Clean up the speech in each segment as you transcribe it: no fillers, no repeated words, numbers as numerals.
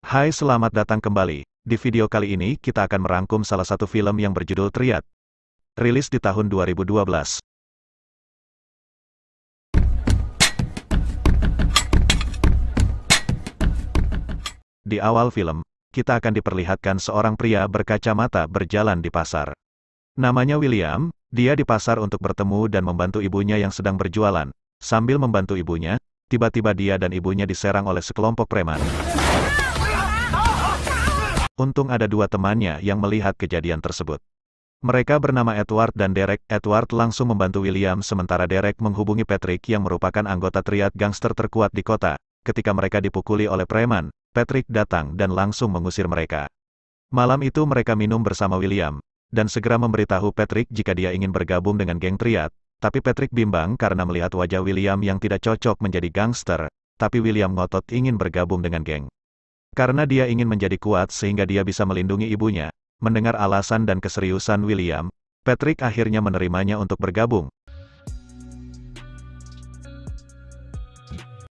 Hai, selamat datang kembali. Di video kali ini kita akan merangkum salah satu film yang berjudul Triad. Rilis di tahun 2012. Di awal film, kita akan diperlihatkan seorang pria berkacamata berjalan di pasar. Namanya William, dia di pasar untuk bertemu dan membantu ibunya yang sedang berjualan. Sambil membantu ibunya, tiba-tiba dia dan ibunya diserang oleh sekelompok preman. Untung ada dua temannya yang melihat kejadian tersebut. Mereka bernama Edward dan Derek. Edward langsung membantu William sementara Derek menghubungi Patrick yang merupakan anggota triad gangster terkuat di kota. Ketika mereka dipukuli oleh preman, Patrick datang dan langsung mengusir mereka. Malam itu mereka minum bersama William, dan segera memberitahu Patrick jika dia ingin bergabung dengan geng triad. Tapi Patrick bimbang karena melihat wajah William yang tidak cocok menjadi gangster, tapi William ngotot ingin bergabung dengan geng. Karena dia ingin menjadi kuat sehingga dia bisa melindungi ibunya. Mendengar alasan dan keseriusan William, Patrick akhirnya menerimanya untuk bergabung.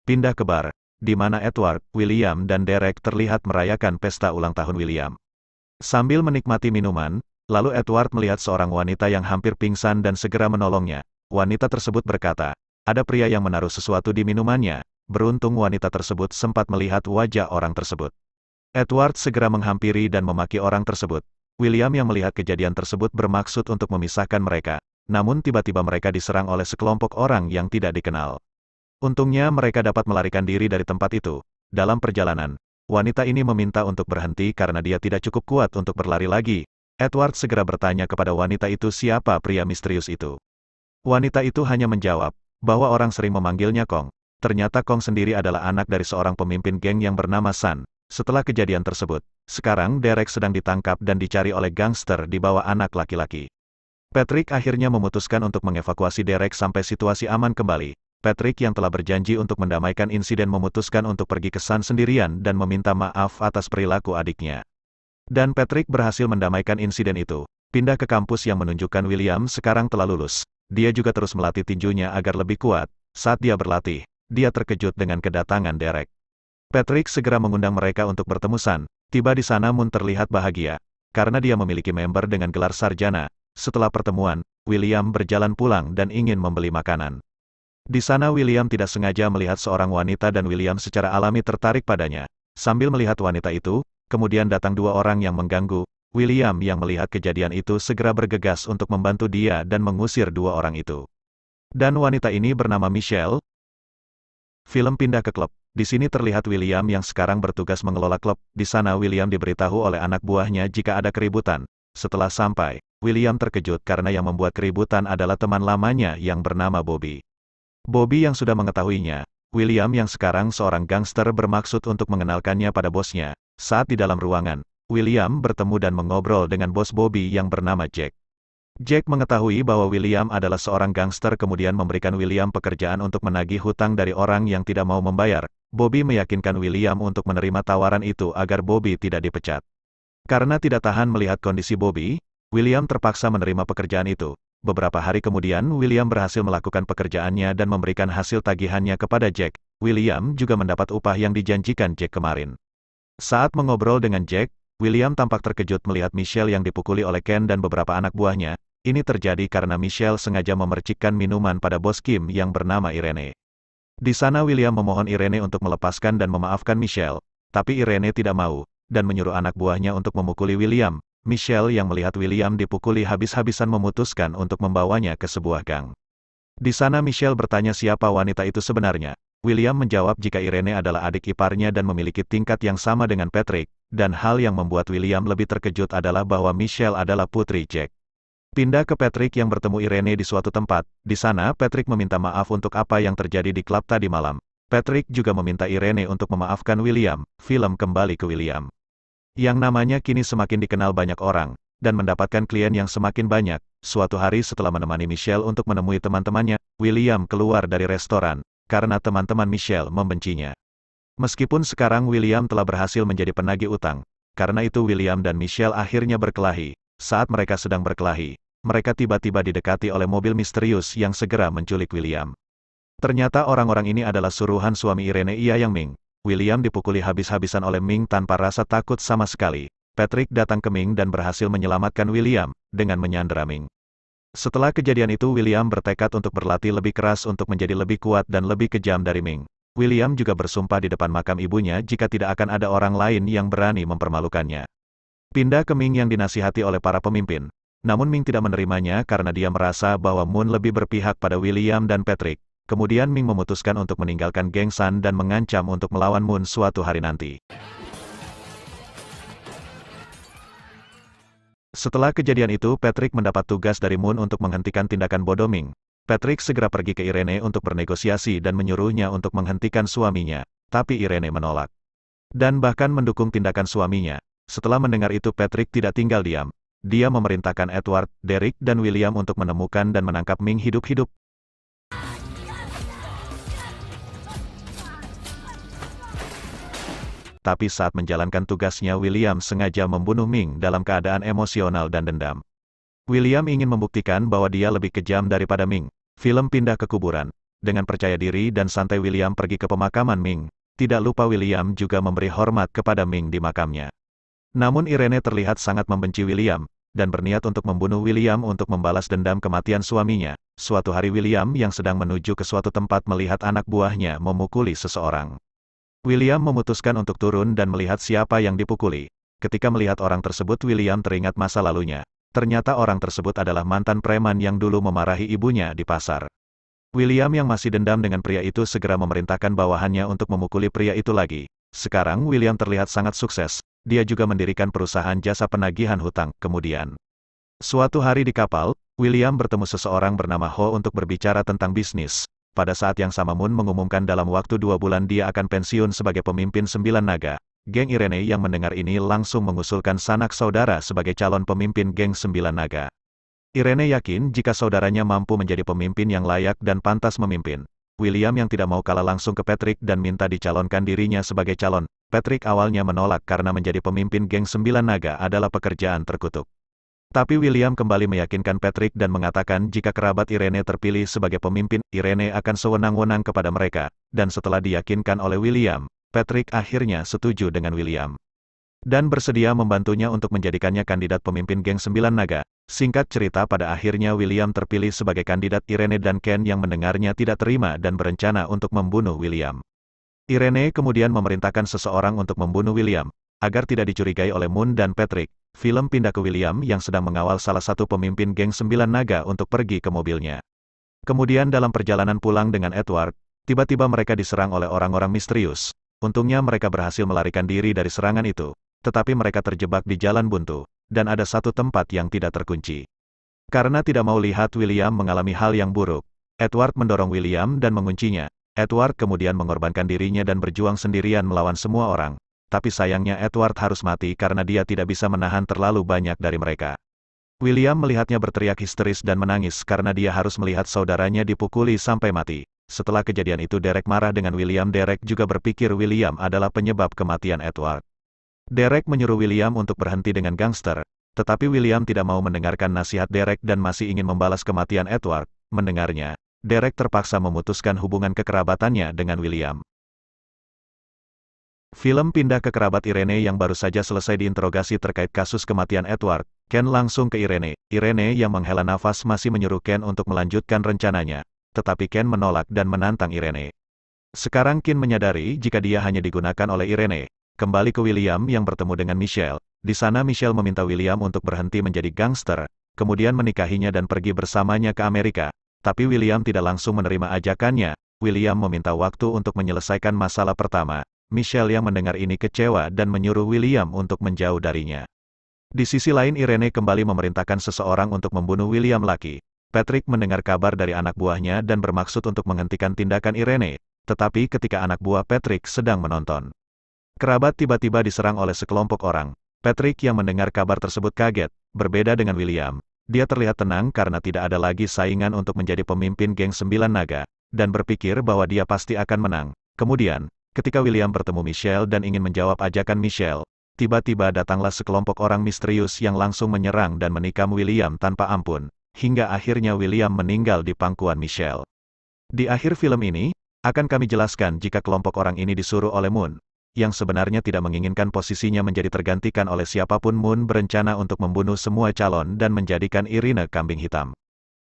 Pindah ke bar, di mana Edward, William dan Derek terlihat merayakan pesta ulang tahun William. Sambil menikmati minuman, lalu Edward melihat seorang wanita yang hampir pingsan dan segera menolongnya. Wanita tersebut berkata, ada pria yang menaruh sesuatu di minumannya. Beruntung wanita tersebut sempat melihat wajah orang tersebut. Edward segera menghampiri dan memaki orang tersebut. William yang melihat kejadian tersebut bermaksud untuk memisahkan mereka, namun tiba-tiba mereka diserang oleh sekelompok orang yang tidak dikenal. Untungnya mereka dapat melarikan diri dari tempat itu. Dalam perjalanan, wanita ini meminta untuk berhenti karena dia tidak cukup kuat untuk berlari lagi. Edward segera bertanya kepada wanita itu siapa pria misterius itu. Wanita itu hanya menjawab, bahwa orang sering memanggilnya Kong. Ternyata Kong sendiri adalah anak dari seorang pemimpin geng yang bernama San. Setelah kejadian tersebut, sekarang Derek sedang ditangkap dan dicari oleh gangster di bawah anak laki-laki. Patrick akhirnya memutuskan untuk mengevakuasi Derek sampai situasi aman kembali. Patrick yang telah berjanji untuk mendamaikan insiden memutuskan untuk pergi ke San sendirian dan meminta maaf atas perilaku adiknya. Dan Patrick berhasil mendamaikan insiden itu. Pindah ke kampus yang menunjukkan William sekarang telah lulus. Dia juga terus melatih tinjunya agar lebih kuat. Saat dia berlatih, dia terkejut dengan kedatangan Derek. Patrick segera mengundang mereka untuk bertemu San. Tiba di sana Moon terlihat bahagia, karena dia memiliki member dengan gelar sarjana. Setelah pertemuan, William berjalan pulang dan ingin membeli makanan. Di sana William tidak sengaja melihat seorang wanita dan William secara alami tertarik padanya. Sambil melihat wanita itu, kemudian datang dua orang yang mengganggu. William yang melihat kejadian itu segera bergegas untuk membantu dia dan mengusir dua orang itu. Dan wanita ini bernama Michelle. Film pindah ke klub. Di sini terlihat William yang sekarang bertugas mengelola klub. Di sana William diberitahu oleh anak buahnya jika ada keributan. Setelah sampai, William terkejut karena yang membuat keributan adalah teman lamanya yang bernama Bobby. Bobby yang sudah mengetahuinya, William yang sekarang seorang gangster bermaksud untuk mengenalkannya pada bosnya. Saat di dalam ruangan, William bertemu dan mengobrol dengan bos Bobby yang bernama Jack. Jack mengetahui bahwa William adalah seorang gangster kemudian memberikan William pekerjaan untuk menagih hutang dari orang yang tidak mau membayar. Bobby meyakinkan William untuk menerima tawaran itu agar Bobby tidak dipecat. Karena tidak tahan melihat kondisi Bobby, William terpaksa menerima pekerjaan itu. Beberapa hari kemudian William berhasil melakukan pekerjaannya dan memberikan hasil tagihannya kepada Jack. William juga mendapat upah yang dijanjikan Jack kemarin. Saat mengobrol dengan Jack, William tampak terkejut melihat Michelle yang dipukuli oleh Ken dan beberapa anak buahnya. Ini terjadi karena Michelle sengaja memercikkan minuman pada bos Kim yang bernama Irene. Di sana William memohon Irene untuk melepaskan dan memaafkan Michelle, tapi Irene tidak mau, dan menyuruh anak buahnya untuk memukuli William. Michelle yang melihat William dipukuli habis-habisan memutuskan untuk membawanya ke sebuah gang. Di sana Michelle bertanya siapa wanita itu sebenarnya. William menjawab jika Irene adalah adik iparnya dan memiliki tingkat yang sama dengan Patrick, dan hal yang membuat William lebih terkejut adalah bahwa Michelle adalah putri Jack. Pindah ke Patrick yang bertemu Irene di suatu tempat. Di sana Patrick meminta maaf untuk apa yang terjadi di klub tadi malam. Patrick juga meminta Irene untuk memaafkan William. Film kembali ke William, yang namanya kini semakin dikenal banyak orang, dan mendapatkan klien yang semakin banyak. Suatu hari setelah menemani Michelle untuk menemui teman-temannya, William keluar dari restoran, karena teman-teman Michelle membencinya. Meskipun sekarang William telah berhasil menjadi penagih utang, karena itu William dan Michelle akhirnya berkelahi. Saat mereka sedang berkelahi, mereka tiba-tiba didekati oleh mobil misterius yang segera menculik William. Ternyata orang-orang ini adalah suruhan suami Irene, Ia Yang Ming. William dipukuli habis-habisan oleh Ming tanpa rasa takut sama sekali. Patrick datang ke Ming dan berhasil menyelamatkan William, dengan menyandera Ming. Setelah kejadian itu William bertekad untuk berlatih lebih keras untuk menjadi lebih kuat dan lebih kejam dari Ming. William juga bersumpah di depan makam ibunya jika tidak akan ada orang lain yang berani mempermalukannya. Pindah ke Ming yang dinasihati oleh para pemimpin. Namun Ming tidak menerimanya karena dia merasa bahwa Moon lebih berpihak pada William dan Patrick. Kemudian Ming memutuskan untuk meninggalkan geng Sun dan mengancam untuk melawan Moon suatu hari nanti. Setelah kejadian itu Patrick mendapat tugas dari Moon untuk menghentikan tindakan bodoh Ming. Patrick segera pergi ke Irene untuk bernegosiasi dan menyuruhnya untuk menghentikan suaminya, tapi Irene menolak. Dan bahkan mendukung tindakan suaminya. Setelah mendengar itu Patrick tidak tinggal diam. Dia memerintahkan Edward, Derek dan William untuk menemukan dan menangkap Ming hidup-hidup. Tapi saat menjalankan tugasnya William sengaja membunuh Ming dalam keadaan emosional dan dendam. William ingin membuktikan bahwa dia lebih kejam daripada Ming. Film pindah ke kuburan. Dengan percaya diri dan santai William pergi ke pemakaman Ming. Tidak lupa William juga memberi hormat kepada Ming di makamnya. Namun Irene terlihat sangat membenci William, dan berniat untuk membunuh William untuk membalas dendam kematian suaminya. Suatu hari William yang sedang menuju ke suatu tempat melihat anak buahnya memukuli seseorang. William memutuskan untuk turun dan melihat siapa yang dipukuli. Ketika melihat orang tersebut William teringat masa lalunya. Ternyata orang tersebut adalah mantan preman yang dulu memarahi ibunya di pasar. William yang masih dendam dengan pria itu segera memerintahkan bawahannya untuk memukuli pria itu lagi. Sekarang William terlihat sangat sukses. Dia juga mendirikan perusahaan jasa penagihan hutang. Kemudian, suatu hari di kapal, William bertemu seseorang bernama Ho untuk berbicara tentang bisnis. Pada saat yang sama Moon mengumumkan dalam waktu 2 bulan dia akan pensiun sebagai pemimpin 9 naga. Geng Irene yang mendengar ini langsung mengusulkan sanak saudara sebagai calon pemimpin geng 9 naga. Irene yakin jika saudaranya mampu menjadi pemimpin yang layak dan pantas memimpin. William yang tidak mau kalah langsung ke Patrick dan minta dicalonkan dirinya sebagai calon. Patrick awalnya menolak karena menjadi pemimpin geng 9 naga adalah pekerjaan terkutuk. Tapi William kembali meyakinkan Patrick dan mengatakan jika kerabat Irene terpilih sebagai pemimpin, Irene akan sewenang-wenang kepada mereka. Dan setelah diyakinkan oleh William, Patrick akhirnya setuju dengan William. Dan bersedia membantunya untuk menjadikannya kandidat pemimpin geng 9 naga. Singkat cerita pada akhirnya William terpilih sebagai kandidat Irene dan Ken yang mendengarnya tidak terima dan berencana untuk membunuh William. Irene kemudian memerintahkan seseorang untuk membunuh William. Agar tidak dicurigai oleh Moon dan Patrick, film pindah ke William yang sedang mengawal salah satu pemimpin geng 9 naga untuk pergi ke mobilnya. Kemudian dalam perjalanan pulang dengan Edward, tiba-tiba mereka diserang oleh orang-orang misterius. Untungnya mereka berhasil melarikan diri dari serangan itu, tetapi mereka terjebak di jalan buntu, dan ada satu tempat yang tidak terkunci. Karena tidak mau lihat William mengalami hal yang buruk, Edward mendorong William dan menguncinya. Edward kemudian mengorbankan dirinya dan berjuang sendirian melawan semua orang. Tapi sayangnya Edward harus mati karena dia tidak bisa menahan terlalu banyak dari mereka. William melihatnya berteriak histeris dan menangis karena dia harus melihat saudaranya dipukuli sampai mati. Setelah kejadian itu Derek marah dengan William. Derek juga berpikir William adalah penyebab kematian Edward. Derek menyuruh William untuk berhenti dengan gangster, tetapi William tidak mau mendengarkan nasihat Derek dan masih ingin membalas kematian Edward. Mendengarnya, Derek terpaksa memutuskan hubungan kekerabatannya dengan William. Film pindah ke kerabat Irene yang baru saja selesai diinterogasi terkait kasus kematian Edward. Ken langsung ke Irene. Irene yang menghela nafas masih menyuruh Ken untuk melanjutkan rencananya. Tetapi Ken menolak dan menantang Irene. Sekarang Ken menyadari jika dia hanya digunakan oleh Irene. Kembali ke William yang bertemu dengan Michelle. Di sana Michelle meminta William untuk berhenti menjadi gangster, kemudian menikahinya dan pergi bersamanya ke Amerika. Tapi William tidak langsung menerima ajakannya. William meminta waktu untuk menyelesaikan masalah pertama. Michelle yang mendengar ini kecewa dan menyuruh William untuk menjauh darinya. Di sisi lain Irene kembali memerintahkan seseorang untuk membunuh William lagi. Patrick mendengar kabar dari anak buahnya dan bermaksud untuk menghentikan tindakan Irene. Tetapi ketika anak buah Patrick sedang menonton, kerabat tiba-tiba diserang oleh sekelompok orang. Patrick yang mendengar kabar tersebut kaget. Berbeda dengan William, dia terlihat tenang karena tidak ada lagi saingan untuk menjadi pemimpin geng 9 naga, dan berpikir bahwa dia pasti akan menang. Kemudian, ketika William bertemu Michelle dan ingin menjawab ajakan Michelle, tiba-tiba datanglah sekelompok orang misterius yang langsung menyerang dan menikam William tanpa ampun, hingga akhirnya William meninggal di pangkuan Michelle. Di akhir film ini, akan kami jelaskan jika kelompok orang ini disuruh oleh Moon. yang sebenarnya tidak menginginkan posisinya menjadi tergantikan oleh siapapun. Moon berencana untuk membunuh semua calon dan menjadikan Irina kambing hitam.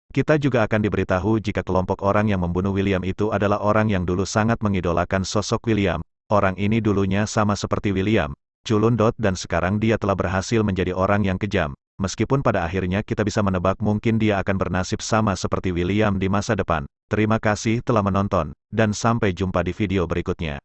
Kita juga akan diberitahu jika kelompok orang yang membunuh William itu adalah orang yang dulu sangat mengidolakan sosok William. Orang ini dulunya sama seperti William, culun, dan sekarang dia telah berhasil menjadi orang yang kejam. Meskipun pada akhirnya kita bisa menebak mungkin dia akan bernasib sama seperti William di masa depan. Terima kasih telah menonton, dan sampai jumpa di video berikutnya.